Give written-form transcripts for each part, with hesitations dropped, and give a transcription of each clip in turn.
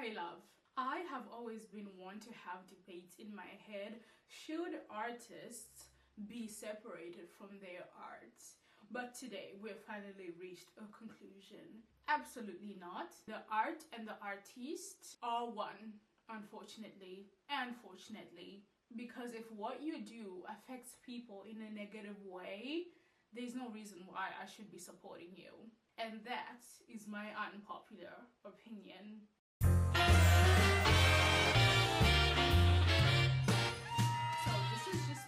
Hi love. I have always been one to have debates in my head. Should artists be separated from their art? But today we've finally reached a conclusion. Absolutely not. The art and the artist are one, unfortunately and fortunately. Because if what you do affects people in a negative way, there's no reason why I should be supporting you. And that is my unpopular opinion.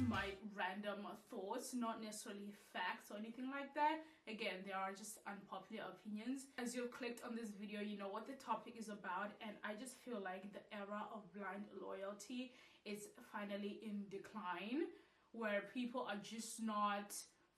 My random thoughts, not necessarily facts or anything like that. Again, they are just unpopular opinions. As you've clicked on this video, you know what the topic is about, and I just feel like the era of blind loyalty is finally in decline, where people are just not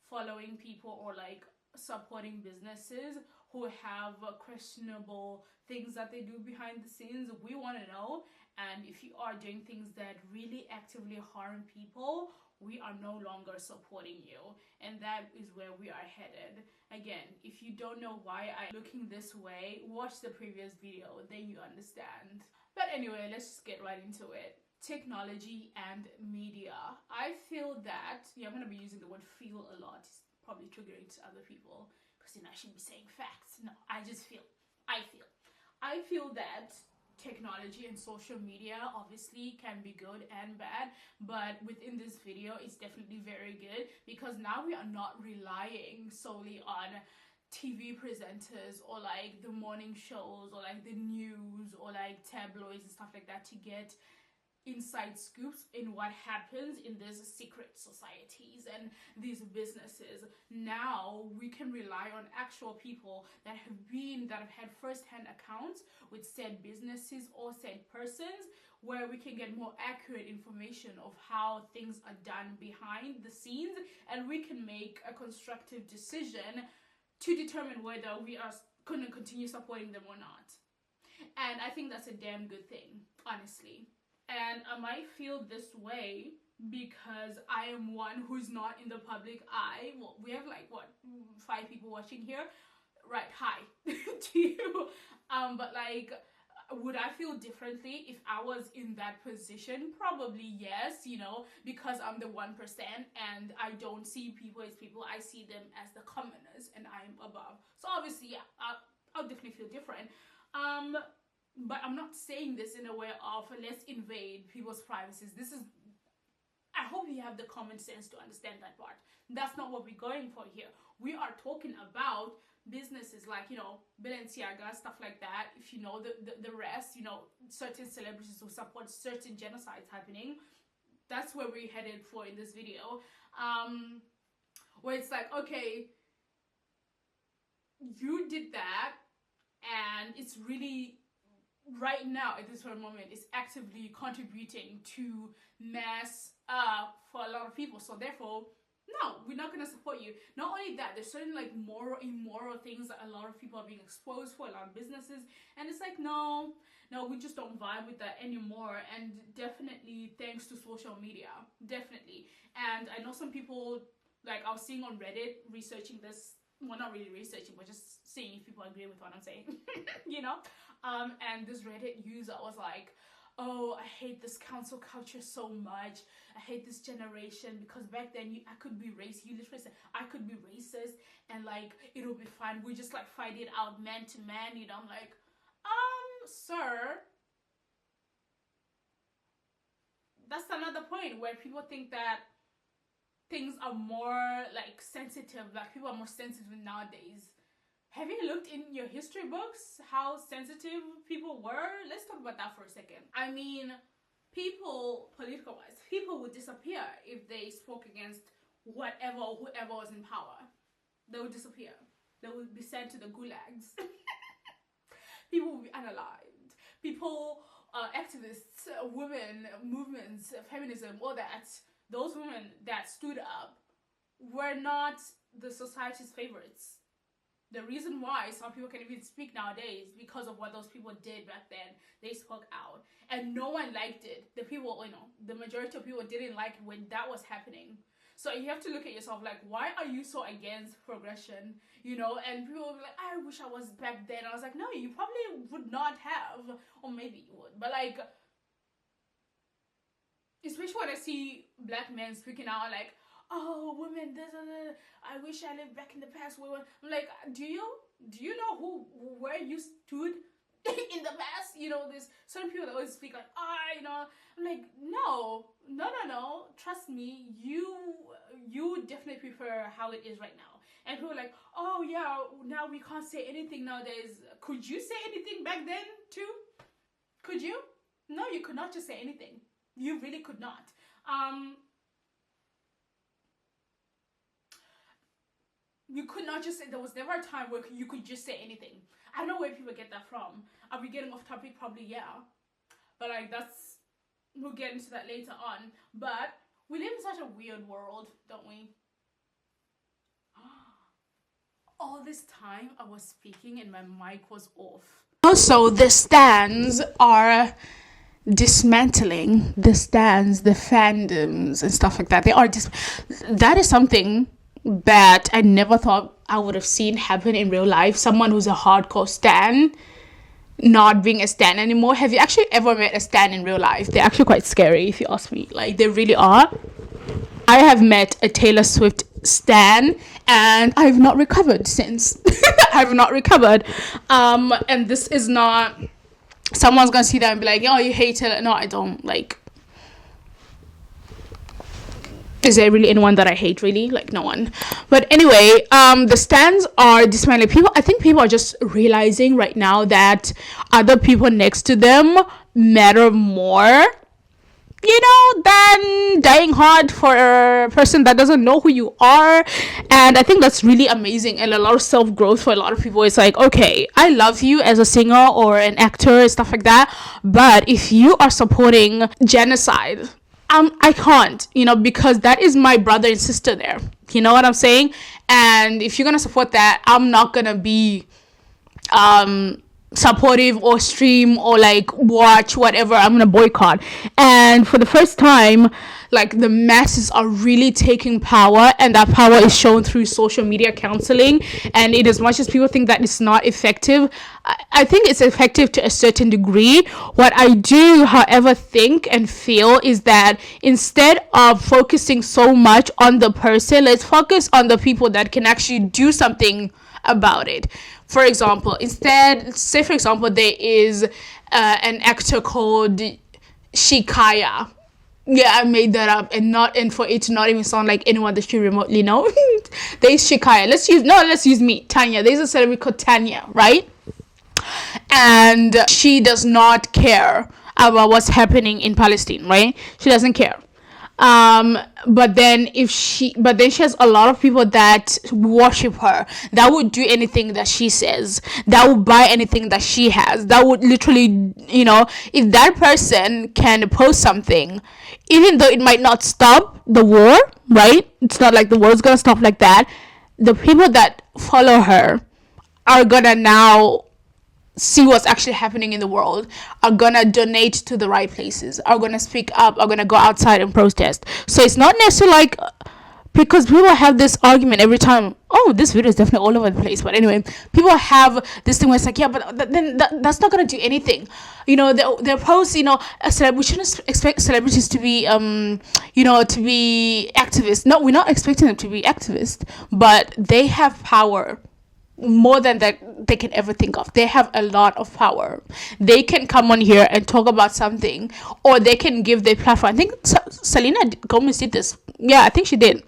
following people or like supporting businesses who have questionable things that they do behind the scenes. We want to know, and if you are doing things that really actively harm people, we are no longer supporting you, and that is where we are headed. Again, if you don't know why I'm looking this way, watch the previous video, then you understand. But anyway, let's just get right into it. Technology and media. I feel that, I'm going to be using the word feel a lot, probably triggering to other people, because I should be saying facts. No, I feel that technology and social media obviously can be good and bad, but within this video it's definitely very good, because now we are not relying solely on TV presenters or like the morning shows or like the news or like tabloids and stuff like that to get inside scoops in what happens in these secret societies and these businesses. Now we can rely on actual people that have had first-hand accounts with said businesses or said persons, where we can get more accurate information of how things are done behind the scenes, and we can make a constructive decision to determine whether we are going to continue supporting them or not. And I think that's a damn good thing, honestly. And I might feel this way because I am one who's not in the public eye. Well, we have like, 5 people watching here? Right, hi to you. But like, would I feel differently if I was in that position? Probably yes, because I'm the 1% and I don't see people as people. I see them as the commoners and I'm above. So obviously, yeah, I'll definitely feel different. But I'm not saying this in a way of let's invade people's privacies. I hope you have the common sense to understand that part. That's not what we're going for here. We are talking about businesses like, Balenciaga, stuff like that. If you know the rest, certain celebrities who support certain genocides happening. That's where we're headed for in this video. Where it's like, okay, you did that, and it's really, right now at this very moment, is actively contributing to mass for a lot of people. So therefore, no, we're not going to support you. Not only that, there's certain like moral, immoral things that a lot of people are being exposed for, a lot of businesses, and it's like, no, we just don't vibe with that anymore. And definitely thanks to social media, definitely. And I know some people, like I was seeing on Reddit, researching this, well, not really researching, but just seeing if people agree with what I'm saying, and this Reddit user was like, oh, I hate this council culture so much. I hate this generation, because back then I could be racist. You literally said I could be racist and like it'll be fine. We just like fight it out man to man, I'm like, sir, that's another point where people think that things are more like sensitive, like people are more sensitive nowadays. Have you looked in your history books how sensitive people were? Let's talk about that for a second. I mean, people, political wise, people would disappear if they spoke against whatever or whoever was in power. They would disappear. They would be sent to the gulags. People would be unalived. People, activists, women, movements, feminism, all that, those women that stood up were not the society's favorites. The reason why some people can even speak nowadays because of what those people did back then. They spoke out and no one liked it. The people, the majority of people didn't like it when that was happening. So you have to look at yourself like, why are you so against progression? You know, and people will be like, I wish I was back then. I was like, no, you probably would not have, or maybe you would, but like, especially when I see black men speaking out like, oh, women, I wish I lived back in the past. I'm like, do you know where you stood in the past? You know, there's certain people that always speak like, you know. I'm like, no. Trust me, you definitely prefer how it is right now. And people are like, oh yeah, now we can't say anything nowadays. Could you say anything back then too? Could you? No, you could not just say anything. You really could not. You could not just say, there was never a time where you could just say anything. I don't know where people get that from. Are we getting off topic? Probably, yeah. But like, we'll get into that later on. But we live in such a weird world, don't we? All this time I was speaking and my mic was off. Also, the stands are dismantling the stands, the fandoms and stuff like that. That is something that I never thought I would have seen happen in real life. Someone who's a hardcore stan not being a stan anymore. Have you actually ever met a stan in real life? They're actually quite scary, if you ask me. Like, they really are. I have met a Taylor Swift stan and I've not recovered since. I've not recovered. And this is not, someone's gonna see that and be like, oh, you hate Taylor. No, I don't. Like, is there really anyone that I hate? Really? Like, no one. But anyway, the stands are dismantling. I think people are just realizing right now that other people next to them matter more, you know, than dying hard for a person that doesn't know who you are. And I think that's really amazing and a lot of self-growth for a lot of people. It's like, okay, I love you as a singer or an actor and stuff like that, but if you are supporting genocide, I can't, you know, because that is my brother and sister there. You know what I'm saying? And if you're gonna support that, I'm not gonna be supportive or stream or like watch whatever. I'm gonna boycott. And for the first time, like, the masses are really taking power, and that power is shown through social media counseling. And it, as much as people think that it's not effective, I think it's effective to a certain degree. What I do, however, think and feel is that instead of focusing so much on the person, let's focus on the people that can actually do something about it. For example, say for example there is an actor called Shikaya. Yeah, I made that up, and for it to not even sound like anyone that you remotely know. There's Shikaya. Let's use me, Tanya. There's a celebrity called Tanya, right? And she does not care about what's happening in Palestine, right? She doesn't care. But then she has a lot of people that worship her, that would do anything that she says, that would buy anything that she has, that would literally, you know, if that person can post something, even though it might not stop the war, right? It's not like the war is gonna stop like that. The people that follow her are gonna now see what's actually happening in the world, are gonna donate to the right places, are gonna speak up, are gonna go outside and protest. So it's not necessarily like, because people have this argument every time, oh, this video is definitely all over the place, but anyway, people have this thing where it's like, yeah, but then that's not gonna do anything. You know, their posts, you know, we shouldn't expect celebrities to be you know, to be activists. No, we're not expecting them to be activists, but they have power more than that they can ever think of. They have a lot of power. They can come on here and talk about something, or they can give their platform. I think Selena Gomez did this. Yeah, I think she did.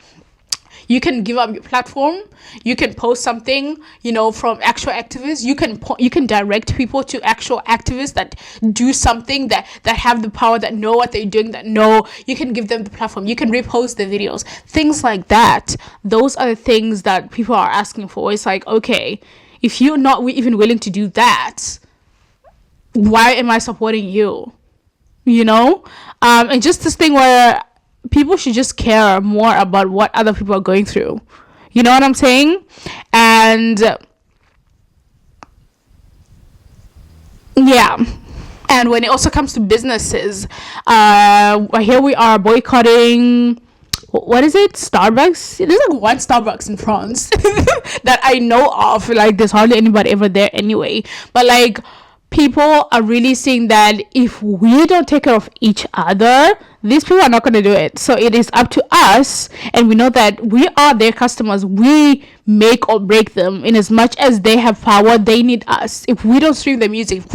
You can give up your platform. You can post something, you know, from actual activists. You can direct people to actual activists that do something, that have the power, that know what they're doing, that know. You can give them the platform. You can repost the videos, things like that. Those are the things that people are asking for. It's like, okay, if you're not even willing to do that, why am I supporting you? You know, and just this thing where people should just care more about what other people are going through. You know what I'm saying? And yeah. And when it also comes to businesses, here we are boycotting what is it, Starbucks? There's like one Starbucks in France that I know of. Like, there's hardly anybody ever there anyway. But like, people are really seeing that if we don't take care of each other, these people are not going to do it. So it is up to us, and we know that we are their customers. We make or break them. In as much as they have power, they need us. If we don't stream their music, if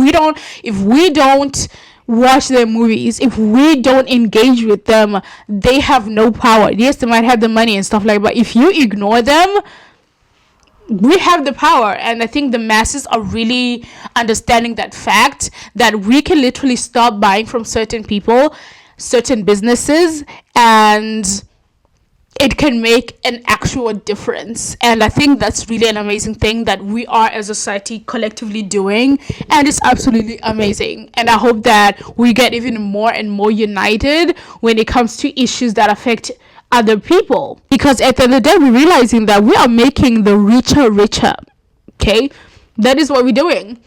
we don't watch their movies, if we don't engage with them, they have no power. Yes, they might have the money and stuff like that, but if you ignore them, we have the power. And I think the masses are really understanding that fact, that we can literally stop buying from certain people, certain businesses, and it can make an actual difference. And I think that's really an amazing thing that we are as a society collectively doing, and it's absolutely amazing. And I hope that we get even more and more united when it comes to issues that affect other people, because at the end of the day, we're realizing that we are making the richer. Okay, that is what we're doing,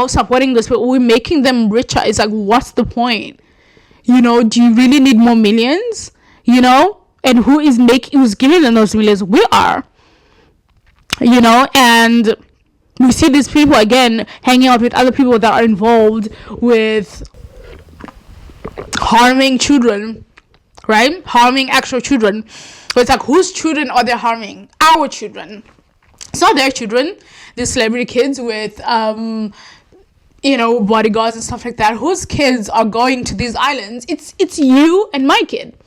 supporting this, but we're making them richer. It's like, what's the point? Do you really need more millions? And who's giving them those millions? We are, and we see these people again hanging out with other people that are involved with harming children, right? Harming actual children. So it's like, whose children are they harming? Our children. It's not their children. The celebrity kids with bodyguards and stuff like that, whose kids are going to these islands. It's you and my kid.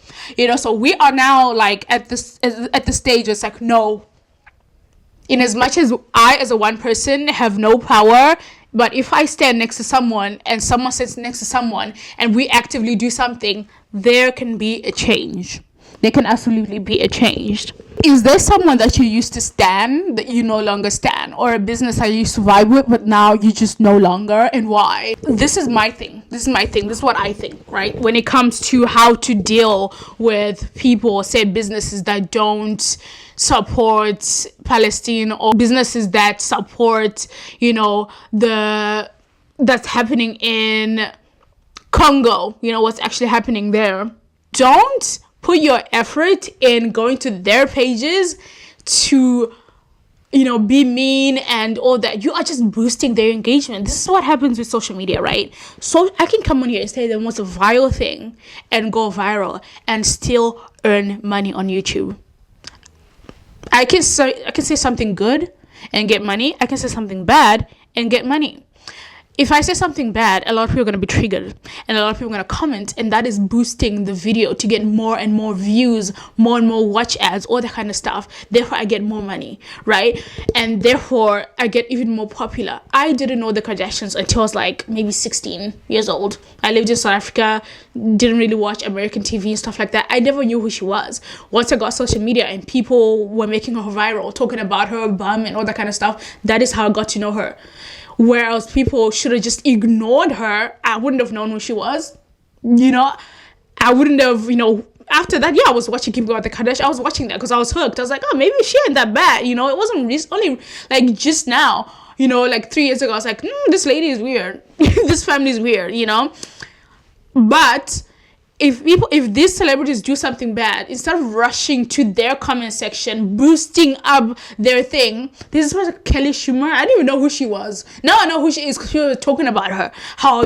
So we are now like at the stage, it's like, no, in as much as I as a one person have no power, but if I stand next to someone and someone sits next to someone and we actively do something, there can be a change. There can absolutely be a change. Is there someone that you used to stand that you no longer stand, or a business that you used to vibe with but now you just no longer, and why? This is my thing. This is what I think, right? When it comes to how to deal with people, say businesses that don't support Palestine, or businesses that support, that's happening in Congo, what's actually happening there. Don't put your effort in going to their pages to, be mean and all that. You are just boosting their engagement. This is what happens with social media, right? So I can come on here and say the most vile thing and go viral and still earn money on YouTube. I can say something good and get money. I can say something bad and get money. If I say something bad, a lot of people are going to be triggered, and a lot of people are going to comment, and that is boosting the video to get more and more views, more and more watch ads, all that kind of stuff. Therefore, I get more money, right? And therefore, I get even more popular. I didn't know the Kardashians until I was like maybe 16 years old. I lived in South Africa, didn't really watch American TV and stuff like that. I never knew who she was. Once I got social media and people were making her viral, talking about her bum and all that kind of stuff, that is how I got to know her. Whereas people should have just ignored her, I wouldn't have known who she was. I wouldn't have, after that, I was watching Kim Go the Kardashians. I was watching that because I was hooked. I was like, oh, maybe she ain't that bad. It wasn't only like just now, like 3 years ago, I was like, this lady is weird. This family is weird, But if these celebrities do something bad, instead of rushing to their comment section, boosting up their thing, this is what Kelly Schumer, I didn't even know who she was. Now I know who she is because people were talking about her, how,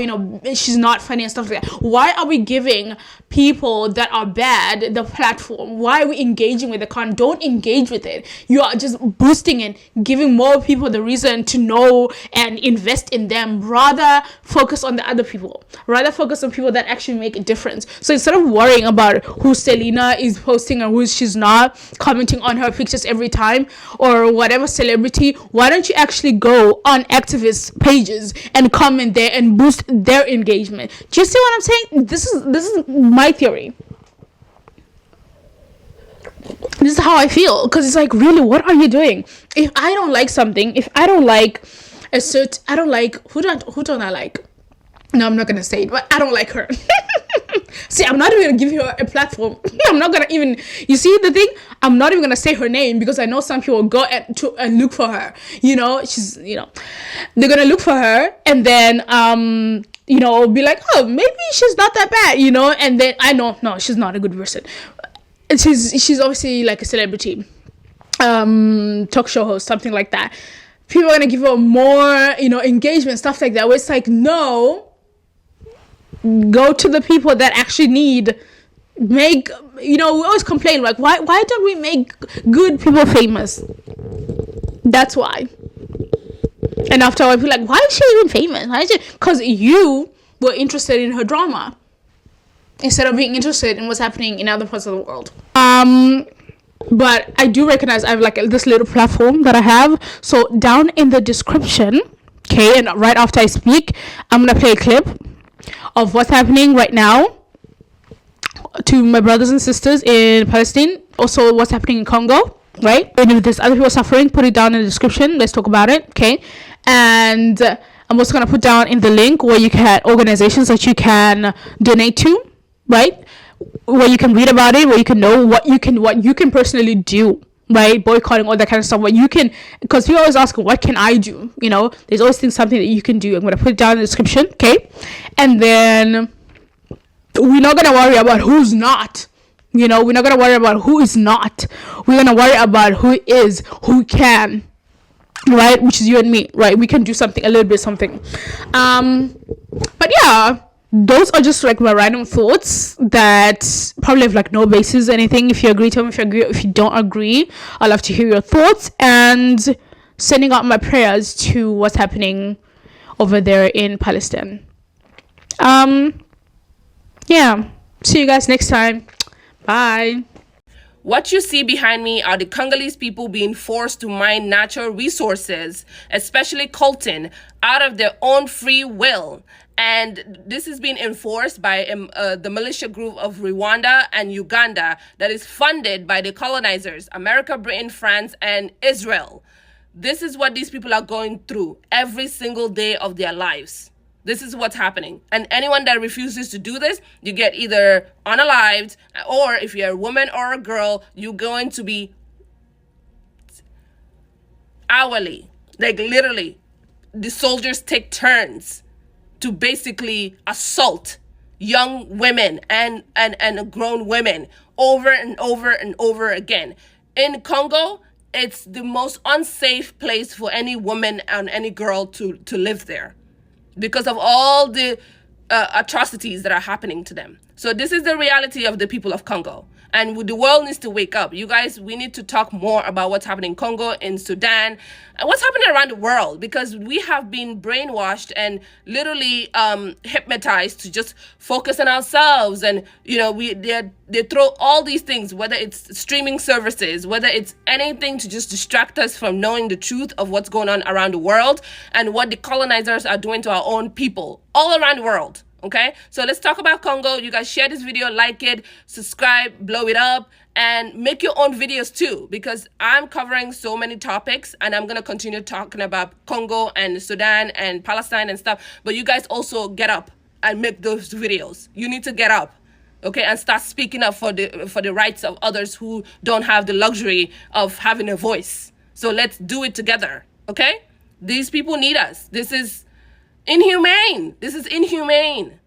she's not funny and stuff like that. Why are we giving people that are bad the platform? Why are we engaging with the content? Don't engage with it. You are just boosting it, giving more people the reason to know and invest in them. Rather focus on the other people. Rather focus on people that actually make a difference. So instead of worrying about who Selena is posting and who she's not, commenting on her pictures every time, or whatever celebrity, why don't you actually go on activist pages and comment there and boost their engagement? Do you see what I'm saying? This is my theory. This is how I feel, because it's like, really, what are you doing? If I don't like something, if I don't like a certain, I don't like, who don't I like? No, I'm not gonna say it, but I don't like her. See, I'm not even gonna give her a platform. I'm not gonna even, you see the thing, I'm not even gonna say her name, because I know some people go and look for her. She's, they're gonna look for her and then be like, oh, maybe she's not that bad, and then I know, no, she's not a good person. she's obviously like a celebrity, talk show host, something like that. People are gonna give her more, engagement, stuff like that. Where it's like, no, go to the people that actually need. We always complain, like, why don't we make good people famous? That's why. And after a while, people are like, why is she even famous? Because you were interested in her drama instead of being interested in what's happening in other parts of the world. But I do recognize I have like this little platform that I have. So down in the description, okay, and right after I speak, I'm gonna play a clip of what's happening right now to my brothers and sisters in Palestine. Also what's happening in Congo, right? And if there's other people suffering, put it down in the description. Let's talk about it, okay? And I'm also gonna put down in the link where you can organizations that you can donate to, right? Where you can read about it, where you can know what you can personally do, right? Boycotting, all that kind of stuff. What you can, because people always ask, what can I do? There's always something that you can do. I'm gonna put it down in the description, okay? And then we're not gonna worry about who's not. We're not gonna worry about who is not. We're gonna worry about who is, who can, right? Which is you and me, right? We can do something, a little bit something. But yeah, those are just like my random thoughts that probably have like no basis or anything. If you agree, tell me if you agree. If you don't agree, I'd love to hear your thoughts, and sending out my prayers to what's happening over there in Palestine. Yeah, see you guys next time. Bye. What you see behind me are the Congolese people being forced to mine natural resources, especially coltan, out of their own free will. And this is being enforced by the militia group of Rwanda and Uganda that is funded by the colonizers, America, Britain, France, and Israel. This is what these people are going through every single day of their lives. This is what's happening. And anyone that refuses to do this, you get either unalived, or if you're a woman or a girl, you're going to be hourly. Like literally, the soldiers take turns to basically assault young women and grown women over and over and over again. In Congo, it's the most unsafe place for any woman and any girl to live there, because of all the atrocities that are happening to them. So this is the reality of the people of Congo. And the world needs to wake up. You guys, we need to talk more about what's happening in Congo, in Sudan, and what's happening around the world, because we have been brainwashed and literally hypnotized to just focus on ourselves. And, they throw all these things, whether it's streaming services, whether it's anything to just distract us from knowing the truth of what's going on around the world and what the colonizers are doing to our own people all around the world. Okay, so let's talk about Congo. You guys share this video, like it, subscribe, blow it up, and make your own videos too, because I'm covering so many topics and I'm going to continue talking about Congo and Sudan and Palestine and stuff. But you guys also get up and make those videos. You need to get up, okay, and start speaking up for the rights of others who don't have the luxury of having a voice. So let's do it together, okay? These people need us. This is inhumane. This is inhumane.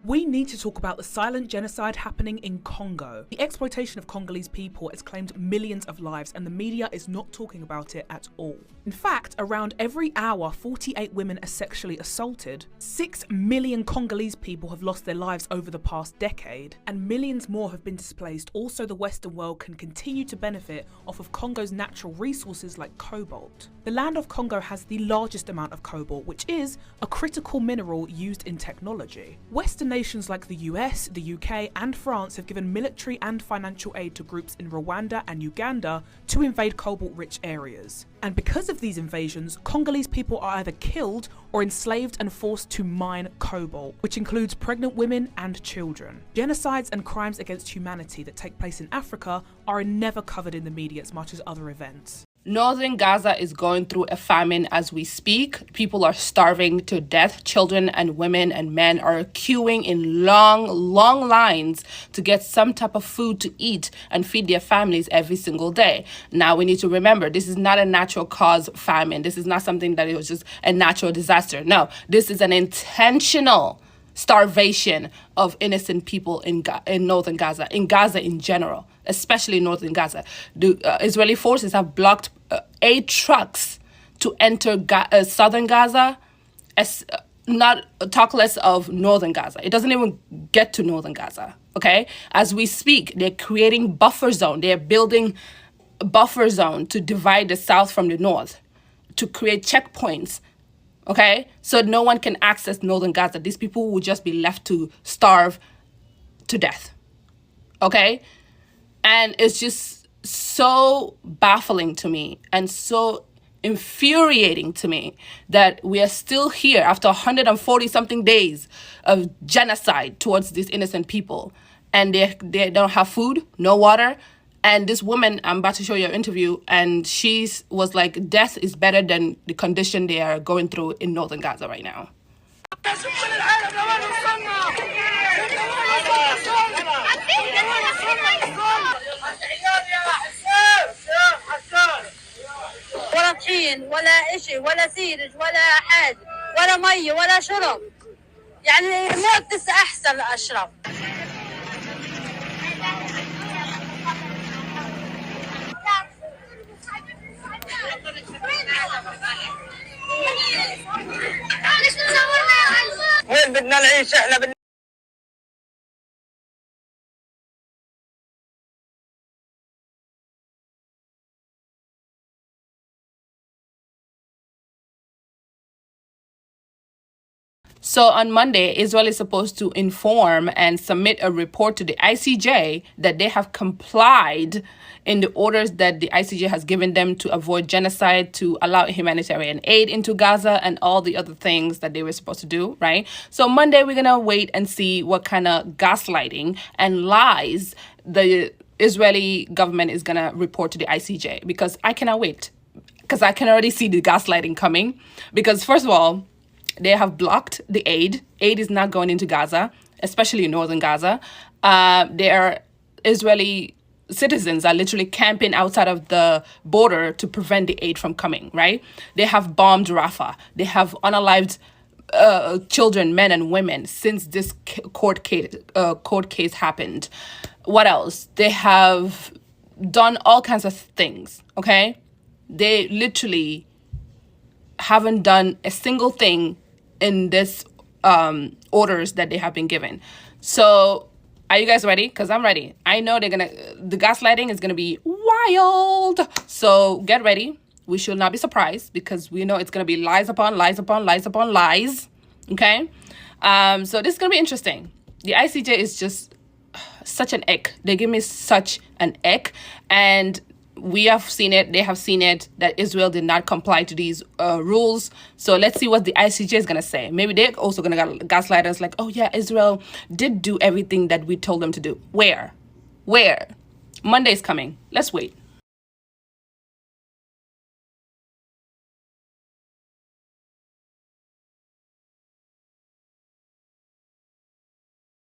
We need to talk about the silent genocide happening in Congo. The exploitation of Congolese people has claimed millions of lives, and the media is not talking about it at all. In fact, around every hour, 48 women are sexually assaulted. 6 million Congolese people have lost their lives over the past decade, and millions more have been displaced. Also, the Western world can continue to benefit off of Congo's natural resources like cobalt. The land of Congo has the largest amount of cobalt, which is a critical mineral used in technology. Western nations like the US, the UK, and France have given military and financial aid to groups in Rwanda and Uganda to invade cobalt-rich areas. And because of these invasions, Congolese people are either killed or enslaved and forced to mine cobalt, which includes pregnant women and children. Genocides and crimes against humanity that take place in Africa are never covered in the media as much as other events. Northern Gaza is going through a famine as we speak. People are starving to death. Children and women and men are queuing in long lines to get some type of food to eat and feed their families every single day. Now, we need to remember, this is not a natural cause famine. This is not something that it was just a natural disaster. No, this is an intentional starvation of innocent people in northern Gaza, in Gaza in general, especially northern Gaza. The Israeli forces have blocked 8 trucks to enter southern Gaza, not talk less of northern Gaza. It doesn't even get to northern Gaza, okay? As we speak, they're creating buffer zone. They're building a buffer zone to divide the south from the north, to create checkpoints, okay? So no one can access northern Gaza. These people will just be left to starve to death, okay? And it's just so baffling to me and so infuriating to me that we are still here after 140 something days of genocide towards these innocent people, and they don't have food, no water. And this woman, I'm about to show you an interview, and she was like, death is better than the condition they are going through in northern Gaza right now. ولا طحين ولا إشي ولا سيرج ولا حاجة ولا مية ولا شرب، يعني موت لسه أحسن أشرب. وين بدنا نعيش احنا؟ So on Monday, Israel is supposed to inform and submit a report to the ICJ that they have complied in the orders that the ICJ has given them to avoid genocide, to allow humanitarian aid into Gaza, and all the other things that they were supposed to do, right? So Monday, we're going to wait and see what kind of gaslighting and lies the Israeli government is going to report to the ICJ, because I cannot wait, because I can already see the gaslighting coming. Because first of all, they have blocked the aid. Aid is not going into Gaza, especially in northern Gaza. Their Israeli citizens are literally camping outside of the border to prevent the aid from coming, right? They have bombed Rafah. They have unalived children, men and women since this court case happened. What else? They have done all kinds of things, okay? They literally haven't done a single thing in this orders that they have been given. So are you guys ready? Because I'm ready. I know the gaslighting is gonna be wild. So get ready. We should not be surprised, because we know it's gonna be lies upon lies upon lies upon lies. Okay. So this is gonna be interesting. The ICJ is just such an ick. They give me such an ick, and we have seen it, they have seen it, that Israel did not comply to these rules. So let's see what the ICJ is going to say. Maybe they're also going to gaslight us like, oh yeah, Israel did do everything that we told them to do. Where? Monday's coming. Let's wait.